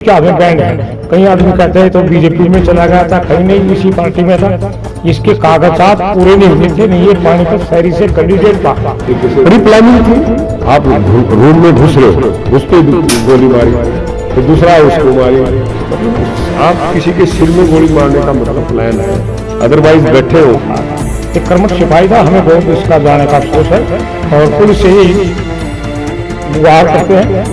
क्या हमें बैंड है। कई आदमी कहते हैं तो बीजेपी में चला गया था, कहीं नहीं इसी पार्टी में था। इसके कागजात पूरे नहीं हुए थे, नहीं ये पानीपत शहरी से कैंडिडेट था। बड़ी प्लानिंग थी। आप रूम में घुस रहे हो, घुसते गोली मारी, फिर दूसरा उसको मारी। आप किसी के सिर में गोली मारने का मतलब प्लान है, अदरवाइज बैठे हो। एक कर्मठ सिपाही था, हमें बहुत इसका जाने का अफसोस है और पुलिस से ही गुहार करते हैं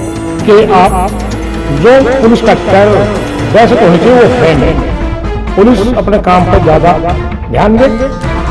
कि आप जो पुलिस का टेरर वैसे तो होनी चाहिए वो है नहीं। पुलिस अपने काम पर ज्यादा ध्यान दे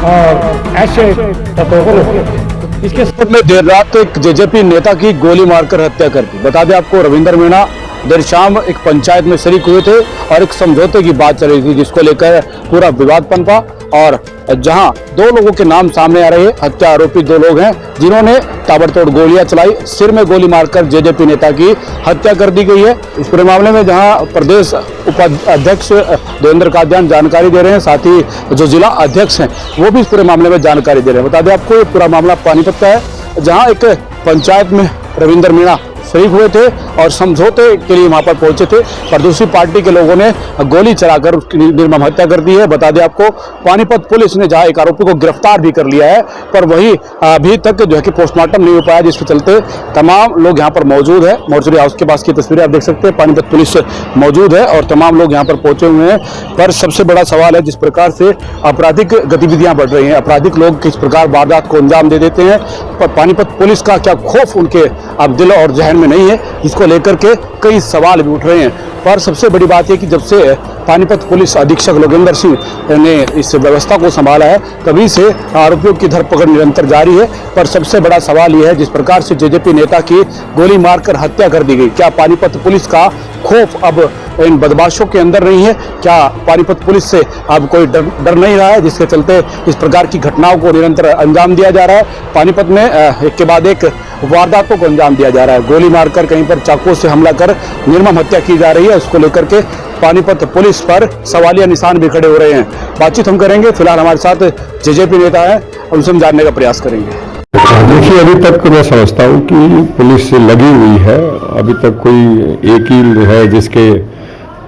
और ऐसे तत्वों को रोके। इसके में देर रात एक जेजेपी नेता की गोली मारकर हत्या कर दी। बता दें आपको, रविंदर मीणा देर शाम एक पंचायत में शरीक हुए थे और एक समझौते की बात चल रही थी, जिसको लेकर पूरा विवाद पनपा और जहां दो लोगों के नाम सामने आ रहे हैं। हत्या आरोपी दो लोग हैं जिन्होंने ताबड़तोड़ गोलियां चलाई, सिर में गोली मारकर जेजेपी नेता की हत्या कर दी गई है। इस पूरे मामले में जहां प्रदेश उपाध्यक्ष देवेंद्र कादियान जानकारी दे रहे हैं, साथ ही जो जिला अध्यक्ष हैं वो भी इस पूरे मामले में जानकारी दे रहे हैं। बता दें आपको, ये पूरा मामला पानीपत का है, जहाँ एक पंचायत में रविंदर मीणा शरीक हुए थे और समझौते के लिए वहां पर पहुंचे थे, पर दूसरी पार्टी के लोगों ने गोली चलाकर उसकी निर्मम हत्या कर दी है। बता दें आपको, पानीपत पुलिस ने जहां एक आरोपी को गिरफ्तार भी कर लिया है, पर वही अभी तक जो है कि पोस्टमार्टम नहीं हो पाया, जिसके चलते तमाम लोग यहां पर मौजूद है। मोर्चरी हाउस के पास की तस्वीरें आप देख सकते हैं, पानीपत पुलिस मौजूद है और तमाम लोग यहाँ पर पहुंचे हुए हैं। पर सबसे बड़ा सवाल है, जिस प्रकार से आपराधिक गतिविधियां बढ़ रही हैं, आपराधिक लोग किस प्रकार वारदात को अंजाम दे देते हैं, पर पानीपत पुलिस का क्या खौफ उनके अब दिल और जहन में नहीं है, इसको लेकर के कई सवाल भी उठ रहे हैं। पर सबसे बड़ी बात यह कि जब से पानीपत पुलिस अधीक्षक लोकेंद्र सिंह ने इस व्यवस्था को संभाला है, तभी से आरोपियों की धरपकड़ निरंतर जारी है। पर सबसे बड़ा सवाल यह है, जिस प्रकार से जेजेपी नेता की गोली मारकर हत्या कर दी गई, क्या पानीपत पुलिस का खौफ अब इन बदमाशों के अंदर नहीं है? क्या पानीपत पुलिस से अब कोई डर नहीं रहा है, जिसके चलते इस प्रकार की घटनाओं को निरंतर अंजाम दिया जा रहा है? पानीपत में एक के बाद एक वारदातों को अंजाम दिया जा रहा है, गोली मारकर कहीं पर चाकू से हमला कर निर्मम हत्या की जा रही है। उसको लेकर के पानीपत पुलिस पर सवालिया निशान भी खड़े हो रहे हैं। बातचीत हम करेंगे, फिलहाल हमारे साथ जेजेपी नेता है, उनसे हम जानने का प्रयास करेंगे। देखिए, अभी तक मैं समझता हूँ कि पुलिस लगी हुई है। अभी तक कोई एक ही है जिसके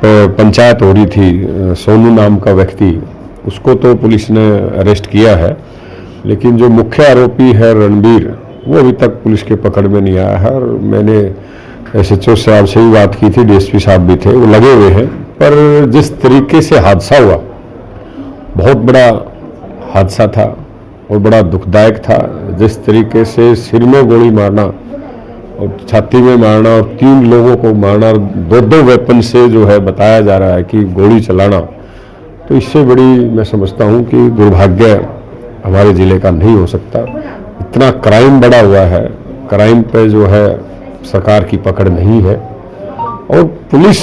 पंचायत हो रही थी, सोनू नाम का व्यक्ति, उसको तो पुलिस ने अरेस्ट किया है, लेकिन जो मुख्य आरोपी है रणबीर, वो अभी तक पुलिस के पकड़ में नहीं आया है। और मैंने एसएचओ साहब से भी बात की थी, डीएसपी साहब भी थे, वो लगे हुए हैं। पर जिस तरीके से हादसा हुआ, बहुत बड़ा हादसा था और बड़ा दुखदायक था। जिस तरीके से सिर में गोली मारना और छाती में मारना और 3 लोगों को मारना, 2-2 वेपन से जो है बताया जा रहा है कि गोली चलाना, तो इससे बड़ी मैं समझता हूँ कि दुर्भाग्य हमारे ज़िले का नहीं हो सकता। इतना क्राइम बढ़ा हुआ है, क्राइम पे जो है सरकार की पकड़ नहीं है, और पुलिस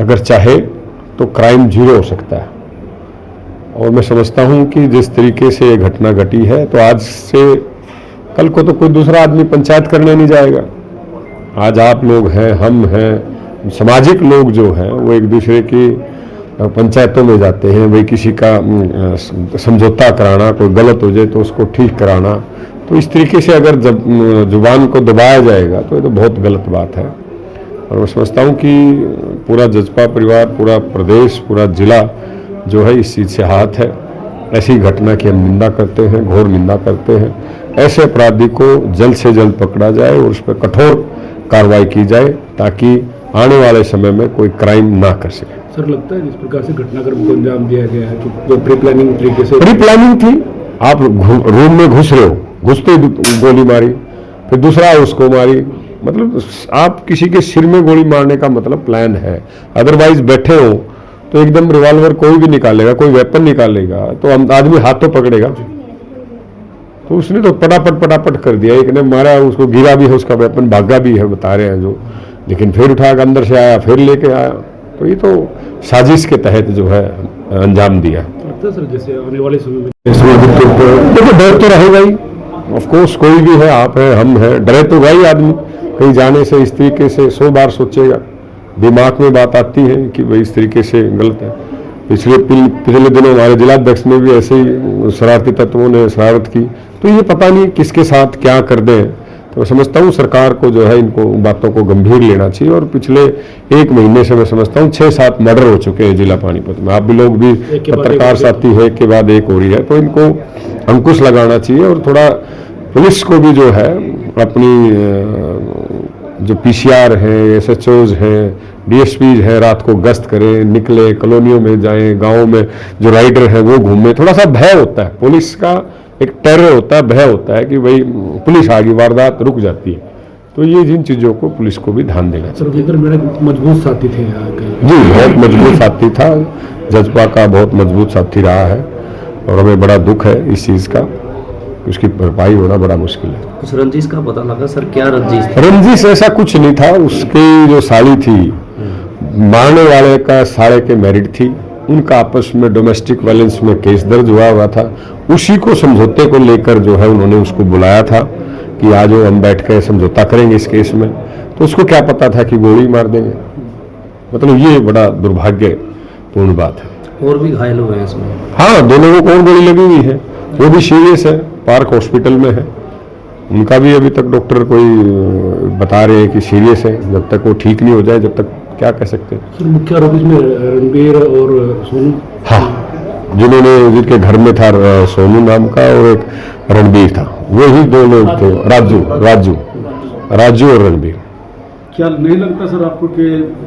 अगर चाहे तो क्राइम 0 हो सकता है। और मैं समझता हूं कि जिस तरीके से ये घटना घटी है, तो आज से कल को तो कोई दूसरा आदमी पंचायत करने नहीं जाएगा। आज आप लोग हैं, हम हैं, सामाजिक लोग जो हैं वो एक दूसरे की पंचायतों में जाते हैं, वही किसी का समझौता कराना, कोई गलत हो जाए तो उसको ठीक कराना। तो इस तरीके से अगर जुबान को दबाया जाएगा तो ये तो बहुत गलत बात है। और मैं समझता हूँ कि पूरा जजपा परिवार, पूरा प्रदेश, पूरा जिला जो है इस चीज़ से हाथ है। ऐसी घटना की हम निंदा करते हैं, घोर निंदा करते हैं। ऐसे अपराधी को जल्द से जल्द पकड़ा जाए और उस पर कठोर कार्रवाई की जाए, ताकि आने वाले समय में कोई क्राइम ना कर सके। सर, लगता है जिस प्रकार से घटनाक्रम को अंजाम दिया गया है, जो प्री प्लानिंग तरीके से प्री प्लानिंग थी। आप रूम में घुस रहे हो, घुसते गोली मारी, फिर दूसरा उसको मारी, मतलब आप किसी के सिर में गोली मारने का मतलब प्लान है। अदरवाइज बैठे हो तो एकदम रिवॉल्वर कोई भी निकालेगा, कोई वेपन निकालेगा तो आदमी हाथ तो पकड़ेगा। तो उसने तो पटापट कर दिया, एक ने मारा, उसको गिरा भी है, उसका वेपन भागा भी है, बता रहे हैं जो, लेकिन फिर उठा के अंदर से आया, फिर लेके आया। तो ये तो साजिश के तहत जो है अंजाम दिया। लगता है सर जैसे आने वाले समय में देखो, डर तो रहेगा ही, ऑफकोर्स, कोई भी है, आप हैं, हम हैं, डरे तो भाई आदमी कहीं जाने से इस तरीके से 100 बार सोचेगा, दिमाग में बात आती है कि भाई इस तरीके से गलत है। पिछले दिनों हमारे जिलाध्यक्ष में भी ऐसे ही शरारती तत्वों ने शरारत की, तो ये पता नहीं किसके साथ क्या कर दें। तो समझता हूँ सरकार को जो है इनको बातों को गंभीर लेना चाहिए। और पिछले 1 महीने से मैं समझता हूँ 6-7 मर्डर हो चुके हैं जिला पानीपत में। आप भी लोग भी पत्रकार साथी है के बाद एक हो रही है, तो इनको अंकुश लगाना चाहिए। और थोड़ा पुलिस को भी जो है अपनी जो पीसीआर हैं, एसएचओज हैं, डीएसपीज हैं, रात को गश्त करें, निकले, कॉलोनियों में जाएं, गाँव में जो राइडर हैं वो घूमें। थोड़ा सा भय होता है, पुलिस का एक टेरर होता है, भय होता है कि भाई पुलिस आ गई, वारदात रुक जाती है। तो ये जिन चीज़ों को पुलिस को भी ध्यान देना चाहिए। रविंद्र मीणा मजबूत साथी थे यहाँ के। जी, बहुत मजबूत साथी था, जज्बा का बहुत मजबूत साथी रहा है और हमें बड़ा दुख है इस चीज़ का, उसकी भरपाई होना बड़ा मुश्किल है। कुछ रंजिश का पता लगा सर? क्या रंजिश? रंजिश ऐसा कुछ नहीं था। उसकी जो साली थी, मारने वाले का साले के मैरिड थी, उनका आपस में डोमेस्टिक वायलेंस में केस दर्ज हुआ था। उसी को समझौते को लेकर जो है उन्होंने उसको बुलाया था कि आज हम बैठ कर समझौता करेंगे इस केस में। तो उसको क्या पता था कि गोली मार देंगे। मतलब ये बड़ा दुर्भाग्यपूर्ण बात है। और भी घायल हुए हैं इसमें? हाँ, दोनों को कौन गोली लगी हुई है, वो भी सीरियस है, पार्क हॉस्पिटल में है। उनका भी अभी तक डॉक्टर कोई बता रहे हैं कि सीरियस है। जब तक वो ठीक नहीं हो जाए, जब तक क्या कह सकते हैं। सर, मुख्य आरोपी इसमें रणबीर और सोनू। हाँ, जिनके घर में था सोनू नाम का और एक रणबीर था, वही 2 लोग थे। राजू और रणबीर। क्या नहीं लगता सर आपको कि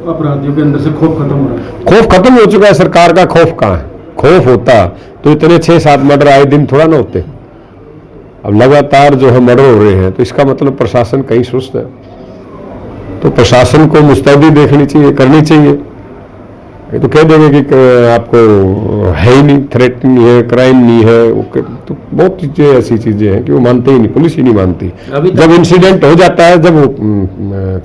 अपराधियों के अंदर से खौफ खत्म हो रहा है? खौफ खत्म हो चुका है। सरकार का खौफ कहाँ है? खौफ होता तो इतने 6-7 मर्डर आए दिन थोड़ा ना होते। अब लगातार जो है मर्डर हो रहे हैं, तो इसका मतलब प्रशासन कहीं सुस्त है। तो प्रशासन को मुस्तैदी देखनी चाहिए, करनी चाहिए। ये तो कह देंगे कि आपको है ही नहीं, थ्रेट नहीं है, क्राइम नहीं है, तो बहुत चीजें ऐसी चीजें हैं कि वो मानते ही नहीं, पुलिस ही नहीं मानती। जब इंसिडेंट हो जाता है, जब वो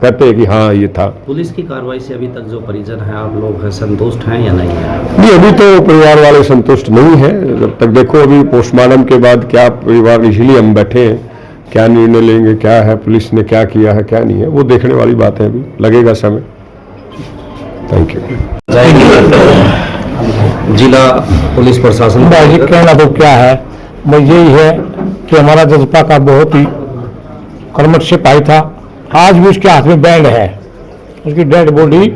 कहते हैं कि हाँ ये था। पुलिस की कार्रवाई से अभी तक जो परिजन है, आप लोग हैं, संतुष्ट हैं या नहीं है? नहीं, अभी तो परिवार वाले संतुष्ट नहीं है। जब तक देखो अभी पोस्टमार्टम के बाद क्या परिवार, इसीलिए हम बैठे हैं, क्या निर्णय लेंगे, क्या है पुलिस ने क्या किया है क्या नहीं है, वो देखने वाली बात है। अभी लगेगा समय। Thank you. जिला पुलिस प्रशासन जी कहना तो क्या है, वो यही है कि हमारा जज्बा का बहुत ही कर्मठ सिपाही था। आज भी उसके हाथ में बैंड है, उसकी डेड बॉडी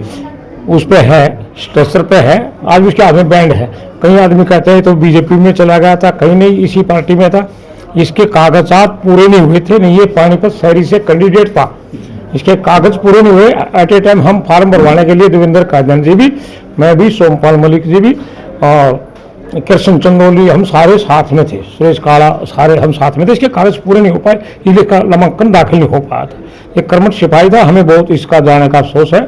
उस पे है, स्ट्रेचर पे है, आज भी उसके हाथ में बैंड है। कई आदमी कहते हैं तो बीजेपी में चला गया था, कहीं नहीं, इसी पार्टी में था। इसके कागजात पूरे नहीं हुए थे, नहीं ये पानीपत शहरी से कैंडिडेट था, इसके कागज पूरे नहीं हुए। एट ए टाइम हम फॉर्म भरवाने के लिए देवेंद्र काजन जी भी, मैं भी, सोमपाल मलिक जी भी और कृष्ण चंदोली, हम सारे साथ में थे, सुरेश काला, सारे हम साथ में थे। इसके कागज पूरे नहीं हो पाए, इसलिए नामांकन दाखिल नहीं हो पाया था। एक कर्मठ सिपाही था, हमें बहुत इसका जाने का अफसोस है।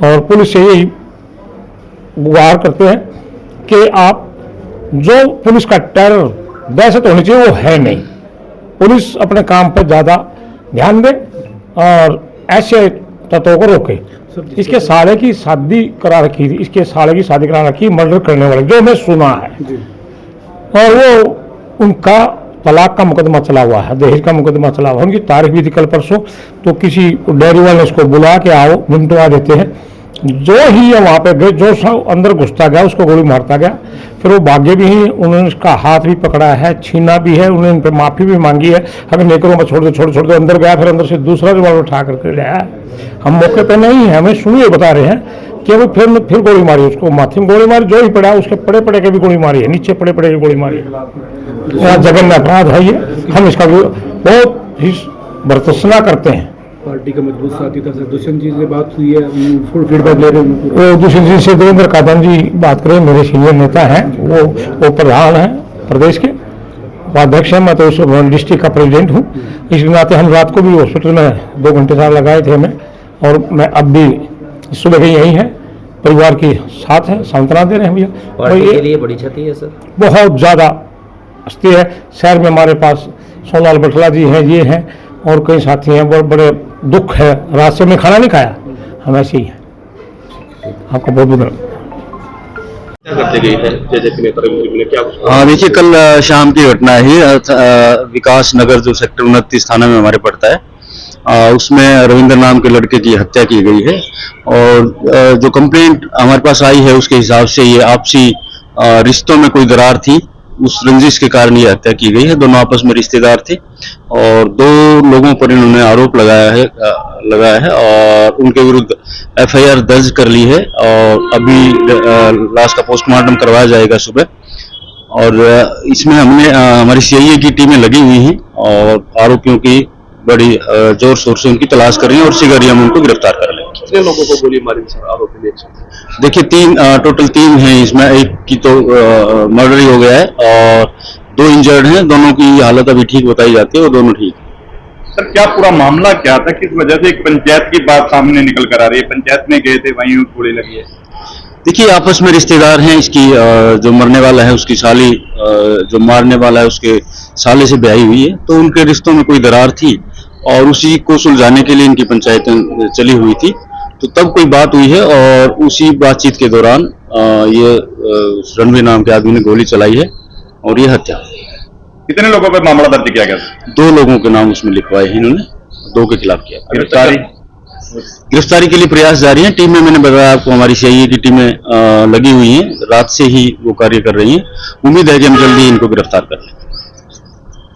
और पुलिस से यही गुहार करते हैं कि आप जो पुलिस का टेरर दहशत होनी चाहिए वो है नहीं। पुलिस अपने काम पर ज़्यादा ध्यान दे और ऐसे तत्वों को रोके। इसके साले की शादी करा रखी थी, इसके साले की शादी करा रखी मर्डर करने वाले, जो मैं सुना है। और वो उनका तलाक का मुकदमा चला हुआ है, दहेज का मुकदमा चला हुआ है। उनकी तारीख भी थी कल परसों। तो किसी डेयरी वाले ने उसको बुला के आओ, मिनटवा देते हैं। जो ही वहाँ पे गए, जो सब अंदर घुसता गया उसको गोली मारता गया। फिर वो भाग्य भी ही, उन्होंने उसका हाथ भी पकड़ा है, छीना भी है, उन्होंने उन पर माफ़ी भी मांगी है। हमें नेकरों में छोड़ दो अंदर गया, फिर अंदर से दूसरा रिवॉल्वर उठा करके लाया। हम मौके पे नहीं है, हमें सुनिए बता रहे हैं कि वो फिर गोली मारी, उसको माथे में गोली मारी, जो ही पड़ा उसके पड़े के भी गोली मारी है, नीचे पड़े की गोली मारी है। जघन्य अपराध है ये, हम इसका बहुत ही भर्त्सना करते हैं। पार्टी का मजबूत साथी था सर। दुष्यंत जी से बात हुई है, फुल फीडबैक ले रहे हैं। वो दुष्यंत जी से देवेंद्र कादन जी बात करें, मेरे सीनियर नेता हैं, वो प्रधान हैं प्रदेश के, उपाध्यक्ष हैं, मैं तो उस डिस्ट्रिक्ट का प्रेसिडेंट हूँ। इस नाते हम रात को भी हॉस्पिटल में 2 घंटे साथ लगाए थे हमें, और मैं अब भी सुबह के यहीं है, परिवार के साथ है, सांत्वना दे रहे हैं भैया। पार्टी के लिए बड़ी क्षति है सर, बहुत ज़्यादा हस्ती है। शहर में हमारे पास सोनाल बटला जी हैं, ये हैं, और कई साथी हैं। बहुत बड़े दुख है, रात से मैं खाना नहीं खाया, हम ऐसे ही हैं। आपका बहुत बहुत धन्यवाद। क्या करते गई है जेजेपी नेता रविंद्र ने, क्या कुछ? हाँ, देखिए कल शाम की घटना है। विकास नगर जो सेक्टर 29 थाना में हमारे पड़ता है, उसमें रविंद्र नाम के लड़के की हत्या की गई है। और जो कंप्लेंट हमारे पास आई है उसके हिसाब से ये आपसी रिश्तों में कोई दरार थी, उस रंजिश के कारण ये हत्या की गई है। दोनों आपस में रिश्तेदार थे और 2 लोगों पर इन्होंने आरोप लगाया है और उनके विरुद्ध एफआईआर दर्ज कर ली है और अभी लाश का पोस्टमार्टम करवाया जाएगा सुबह। और इसमें हमने हमारी सीआईए की टीमें लगी हुई हैं और आरोपियों की बड़ी जोर शोर से उनकी तलाश कर रही हैं और शीघ्र ही हम उनको गिरफ्तार कर लेंगे। कितने लोगों को गोली मारी सर आरोपी ने? देखिए टोटल 3 हैं इसमें, एक की तो मर्डर ही हो गया है और 2 इंजर्ड हैं। दोनों की हालत अभी ठीक बताई जाती है और दोनों ठीक है। सर क्या पूरा मामला क्या था, किस वजह से एक पंचायत की बात सामने निकल कर आ रही है? पंचायत में गए थे, वहीं गोली लगी है। देखिए आपस में रिश्तेदार हैं। इसकी जो मरने वाला है उसकी साली, जो मारने वाला है उसके साले से ब्याही हुई है, तो उनके रिश्तों में कोई दरार थी और उसी को सुलझाने के लिए इनकी पंचायत चली हुई थी। तो तब कोई बात हुई है और उसी बातचीत के दौरान ये रणवीर नाम के आदमी ने गोली चलाई है और ये हत्या। कितने लोगों पर मामला दर्ज किया गया? 2 लोगों के नाम उसमें लिखवाए हैं इन्होंने, 2 के खिलाफ किया। गिरफ्तारी के लिए प्रयास जारी है। टीमें, मैंने बताया आपको, हमारी सीआईए की टीमें लगी हुई हैं, रात से ही वो कार्य कर रही हैं। उम्मीद है कि हम जल्दी इनको गिरफ्तार कर लें।